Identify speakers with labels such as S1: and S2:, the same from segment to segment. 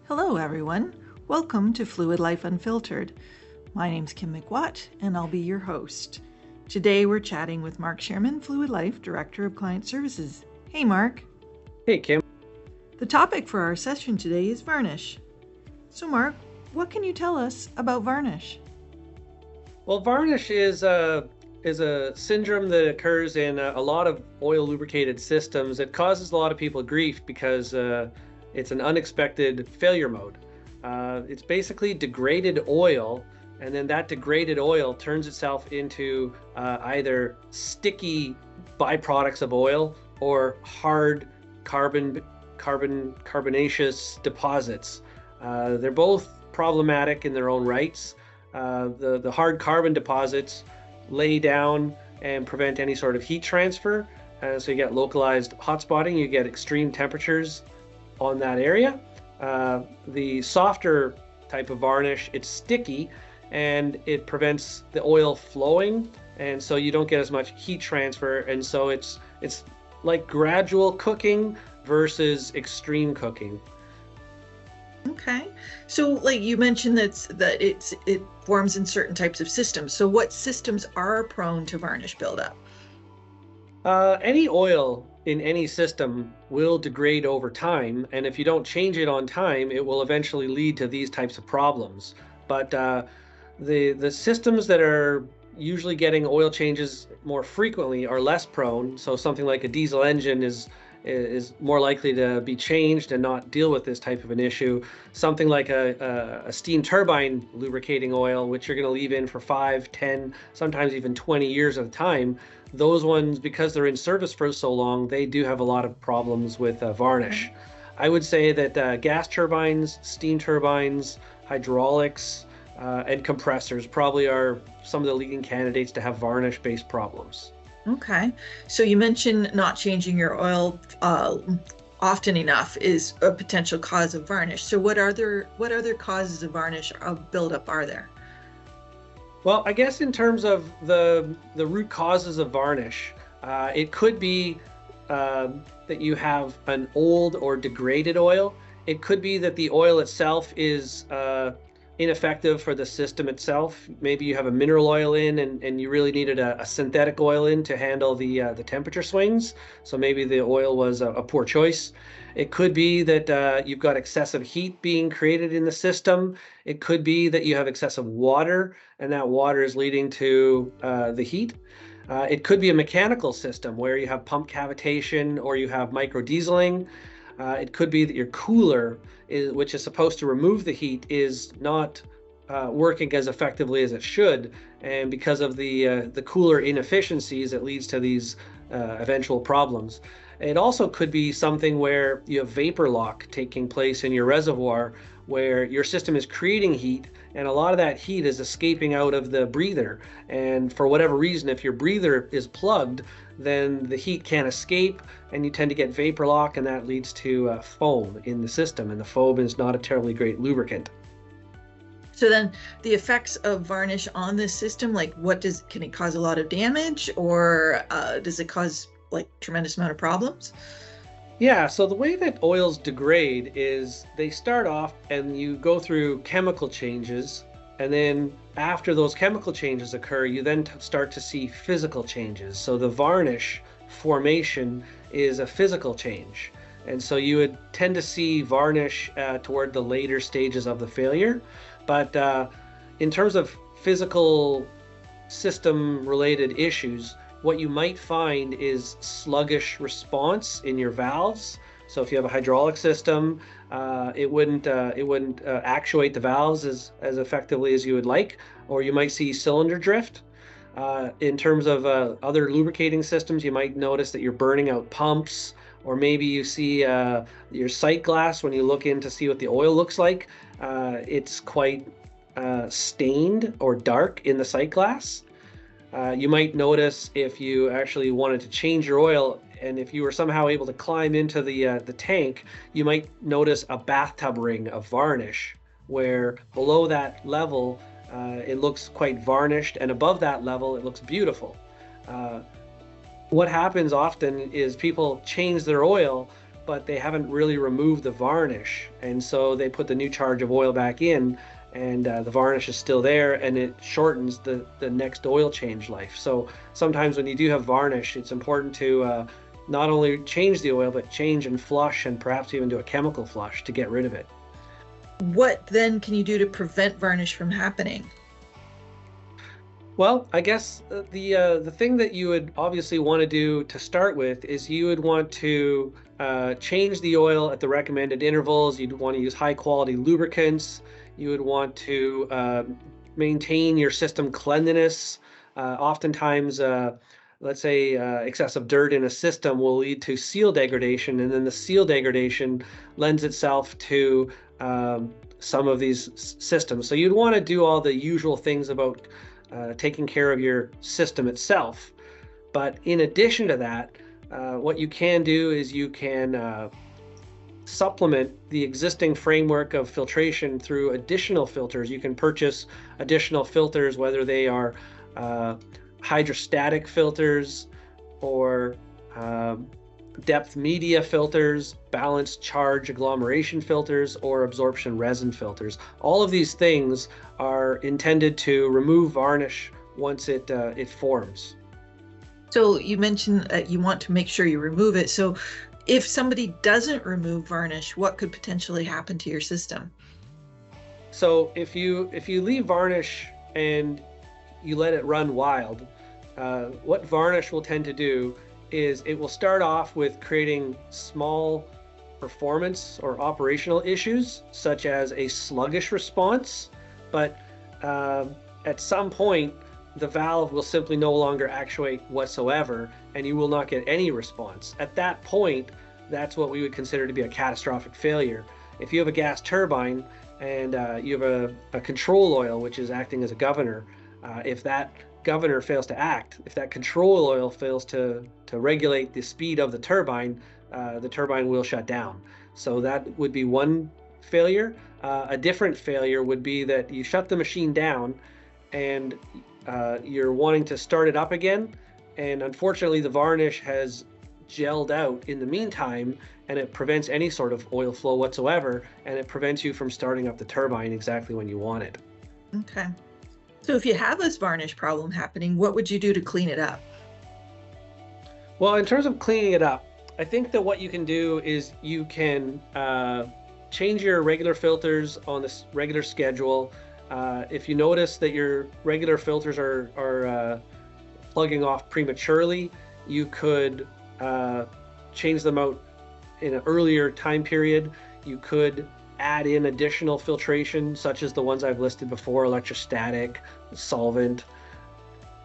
S1: Hello everyone, welcome to Fluid Life Unfiltered. My name's Kim McWatt and I'll be your host. Today we're chatting with Mark Shierman, Fluid Life Director of Client Services. Hey Mark.
S2: Hey Kim.
S1: The topic for our session today is varnish. So Mark, what can you tell us about varnish?
S2: Well, varnish is a syndrome that occurs in a lot of oil lubricated systems. It causes a lot of people grief because it's an unexpected failure mode. It's basically degraded oil, and then that degraded oil turns itself into either sticky byproducts of oil or hard carbonaceous deposits. They're both problematic in their own rights. The hard carbon deposits lay down and prevent any sort of heat transfer. So you get localized hot spotting, you get extreme temperatures on that area. The softer type of varnish, it's sticky and it prevents the oil flowing, and so you don't get as much heat transfer, and so it's like gradual cooking versus extreme cooking.
S1: Okay, so like you mentioned that it forms in certain types of systems. So what systems are prone to varnish buildup?
S2: Any oil in any system will degrade over time, and if you don't change it on time, it will eventually lead to these types of problems. But the systems that are usually getting oil changes more frequently are less prone. So something like a diesel engine is more likely to be changed and not deal with this type of an issue. Something like a steam turbine lubricating oil, which you're going to leave in for 5, 10, sometimes even 20 years at a time, those ones, because they're in service for so long, they do have a lot of problems with varnish. I would say that gas turbines, steam turbines, hydraulics, and compressors probably are some of the leading candidates to have varnish-based problems.
S1: Okay, so you mentioned not changing your oil often enough is a potential cause of varnish. So what other causes of varnish of buildup are there?
S2: Well, I guess in terms of the root causes of varnish, it could be that you have an old or degraded oil. It could be that the oil itself is ineffective for the system itself. Maybe you have a mineral oil in and you really needed a synthetic oil in to handle the temperature swings. So maybe the oil was a poor choice. It could be that you've got excessive heat being created in the system. It could be that you have excessive water and that water is leading to the heat. It could be a mechanical system where you have pump cavitation or you have micro dieseling. It could be that your cooler, which is supposed to remove the heat, is not working as effectively as it should, and because of the cooler inefficiencies, it leads to these eventual problems. It also could be something where you have vapor lock taking place in your reservoir, where your system is creating heat and a lot of that heat is escaping out of the breather. And for whatever reason, if your breather is plugged, then the heat can't escape and you tend to get vapor lock, and that leads to foam in the system. And the foam is not a terribly great lubricant.
S1: So then the effects of varnish on this system, like can it cause a lot of damage, or does it cause like tremendous amount of problems?
S2: Yeah, so the way that oils degrade is they start off and you go through chemical changes, and then after those chemical changes occur, you then start to see physical changes. So the varnish formation is a physical change. And so you would tend to see varnish toward the later stages of the failure. But in terms of physical system related issues, what you might find is sluggish response in your valves. So if you have a hydraulic system, it wouldn't actuate the valves as effectively as you would like, or you might see cylinder drift. In terms of other lubricating systems, you might notice that you're burning out pumps, or maybe you see your sight glass when you look in to see what the oil looks like. It's quite stained or dark in the sight glass. You might notice if you actually wanted to change your oil, and if you were somehow able to climb into the tank, you might notice a bathtub ring of varnish, where below that level it looks quite varnished, and above that level it looks beautiful. What happens often is people change their oil, but they haven't really removed the varnish. And so they put the new charge of oil back in, and the varnish is still there, and it shortens the next oil change life. So sometimes when you do have varnish, it's important to not only change the oil, but change and flush, and perhaps even do a chemical flush to get rid of it.
S1: What then can you do to prevent varnish from happening?
S2: Well, I guess the thing that you would obviously want to do to start with is you would want to change the oil at the recommended intervals. You'd want to use high quality lubricants. You would want to maintain your system cleanliness. Oftentimes, let's say excessive dirt in a system will lead to seal degradation, and then the seal degradation lends itself to some of these systems. So you'd want to do all the usual things about taking care of your system itself. But in addition to that, what you can do is you can supplement the existing framework of filtration through additional filters. You can purchase additional filters, whether they are hydrostatic filters or depth media filters, balanced charge agglomeration filters, or absorption resin filters. All of these things are intended to remove varnish once it forms.
S1: So you mentioned that you want to make sure you remove it. So if somebody doesn't remove varnish, what could potentially happen to your system?
S2: So if you leave varnish and you let it run wild, what varnish will tend to do is it will start off with creating small performance or operational issues, such as a sluggish response. But at some point, the valve will simply no longer actuate whatsoever, and you will not get any response. At that point, that's what we would consider to be a catastrophic failure. If you have a gas turbine and you have a control oil, which is acting as a governor, if that governor fails to act, if that control oil fails to regulate the speed of the turbine will shut down. So that would be one failure. A different failure would be that you shut the machine down and you're wanting to start it up again, and unfortunately the varnish has gelled out in the meantime, and it prevents any sort of oil flow whatsoever, and it prevents you from starting up the turbine exactly when you want it.
S1: Okay. So if you have this varnish problem happening, what would you do to clean it up?
S2: Well, in terms of cleaning it up, I think that what you can do is you can change your regular filters on this regular schedule. If you notice that your regular filters are plugging off prematurely, you could change them out in an earlier time period. You could add in additional filtration, such as the ones I've listed before: electrostatic, solvent,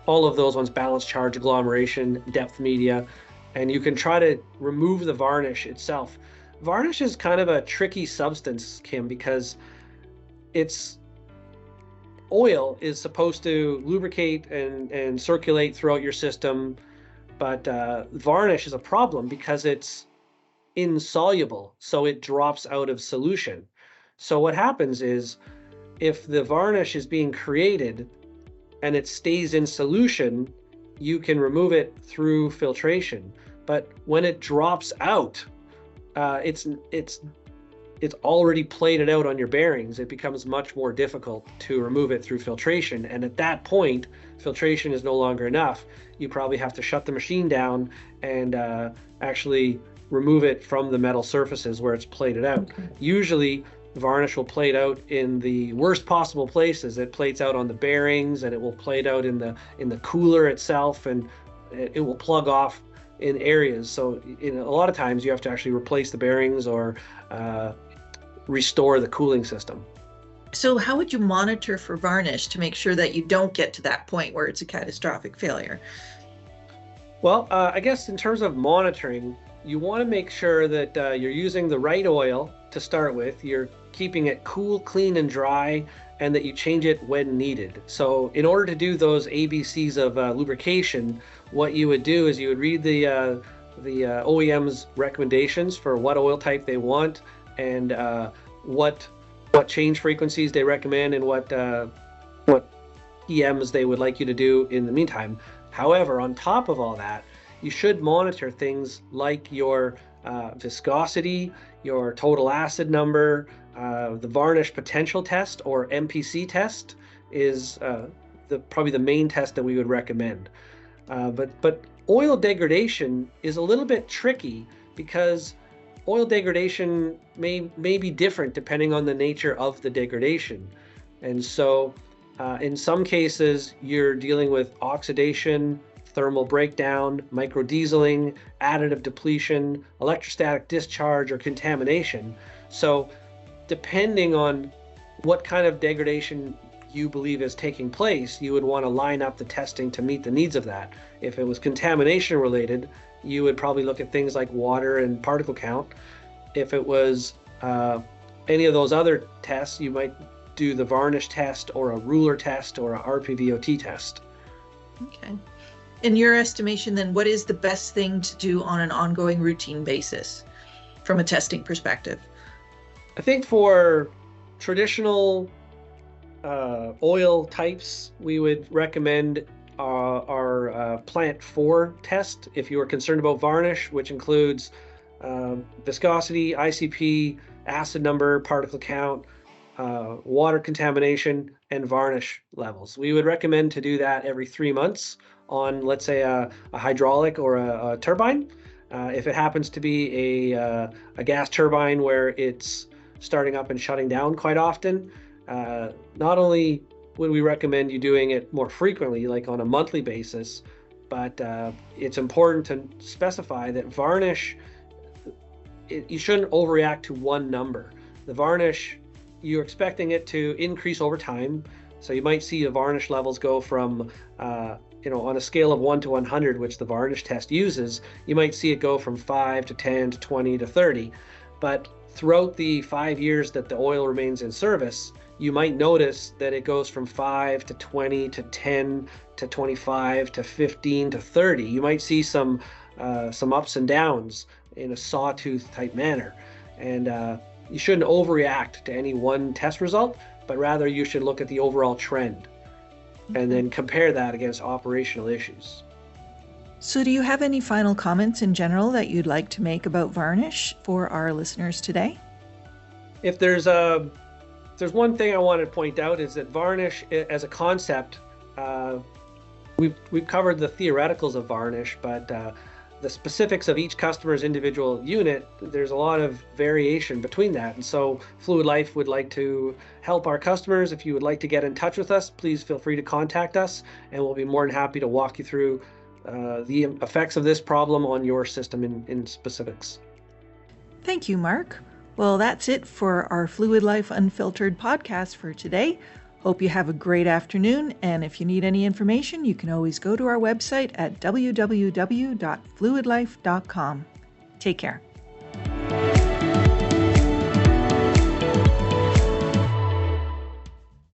S2: all of those ones, balanced charge agglomeration, depth media, and you can try to remove the varnish itself. Varnish is kind of a tricky substance, Kim, because its oil is supposed to lubricate and circulate throughout your system, but varnish is a problem because it's insoluble, so it drops out of solution. So what happens is, if the varnish is being created and it stays in solution, you can remove it through filtration. But when it drops out, it's already plated out on your bearings. It becomes much more difficult to remove it through filtration. And at that point, filtration is no longer enough. You probably have to shut the machine down and actually remove it from the metal surfaces where it's plated out. Okay. Usually, varnish will plate out in the worst possible places. It plates out on the bearings, and it will plate out in the cooler itself, and it will plug off in areas. So a lot of times you have to actually replace the bearings or restore the cooling system.
S1: So how would you monitor for varnish to make sure that you don't get to that point where it's a catastrophic failure?
S2: Well, I guess in terms of monitoring, you want to make sure that you're using the right oil to start with, you're keeping it cool, clean, and dry, and that you change it when needed. So in order to do those ABCs of lubrication, what you would do is you would read the OEM's recommendations for what oil type they want, and what change frequencies they recommend, and what PMs they would like you to do in the meantime. However, on top of all that, you should monitor things like your viscosity, your total acid number, the varnish potential test or MPC test is probably the main test that we would recommend. But oil degradation is a little bit tricky because oil degradation may be different depending on the nature of the degradation. And so in some cases, you're dealing with oxidation, thermal breakdown, microdieseling, additive depletion, electrostatic discharge, or contamination. So depending on what kind of degradation you believe is taking place, you would want to line up the testing to meet the needs of that. If it was contamination related, you would probably look at things like water and particle count. If it was any of those other tests, you might do the varnish test or a ruler test or a RPVOT test.
S1: Okay. In your estimation, then, what is the best thing to do on an ongoing routine basis from a testing perspective?
S2: I think for traditional oil types, we would recommend our plant 4 test if you are concerned about varnish, which includes viscosity, ICP, acid number, particle count, water contamination, and varnish levels. We would recommend to do that every 3 months on, let's say, a hydraulic or a turbine. If it happens to be a gas turbine where it's starting up and shutting down quite often, not only would we recommend you doing it more frequently, like on a monthly basis, but it's important to specify that varnish, you shouldn't overreact to one number. The varnish, you're expecting it to increase over time. So you might see the varnish levels go from, on a scale of 1 to 100, which the varnish test uses, you might see it go from 5 to 10 to 20 to 30. But throughout the 5 years that the oil remains in service, you might notice that it goes from 5 to 20 to 10 to 25 to 15 to 30. You might see some ups and downs in a sawtooth type manner. And you shouldn't overreact to any one test result, but rather you should look at the overall trend and then compare that against operational issues.
S1: So do you have any final comments in general that you'd like to make about varnish for our listeners today?
S2: If there's one thing I want to point out is that varnish as a concept, we've covered the theoreticals of varnish, but the specifics of each customer's individual unit, there's a lot of variation between that. And so Fluid Life would like to help our customers. If you would like to get in touch with us, please feel free to contact us, and we'll be more than happy to walk you through the effects of this problem on your system in specifics.
S1: Thank you, Mark. Well, that's it for our Fluid Life Unfiltered podcast for today. Hope you have a great afternoon, and if you need any information, you can always go to our website at www.fluidlife.com. Take care.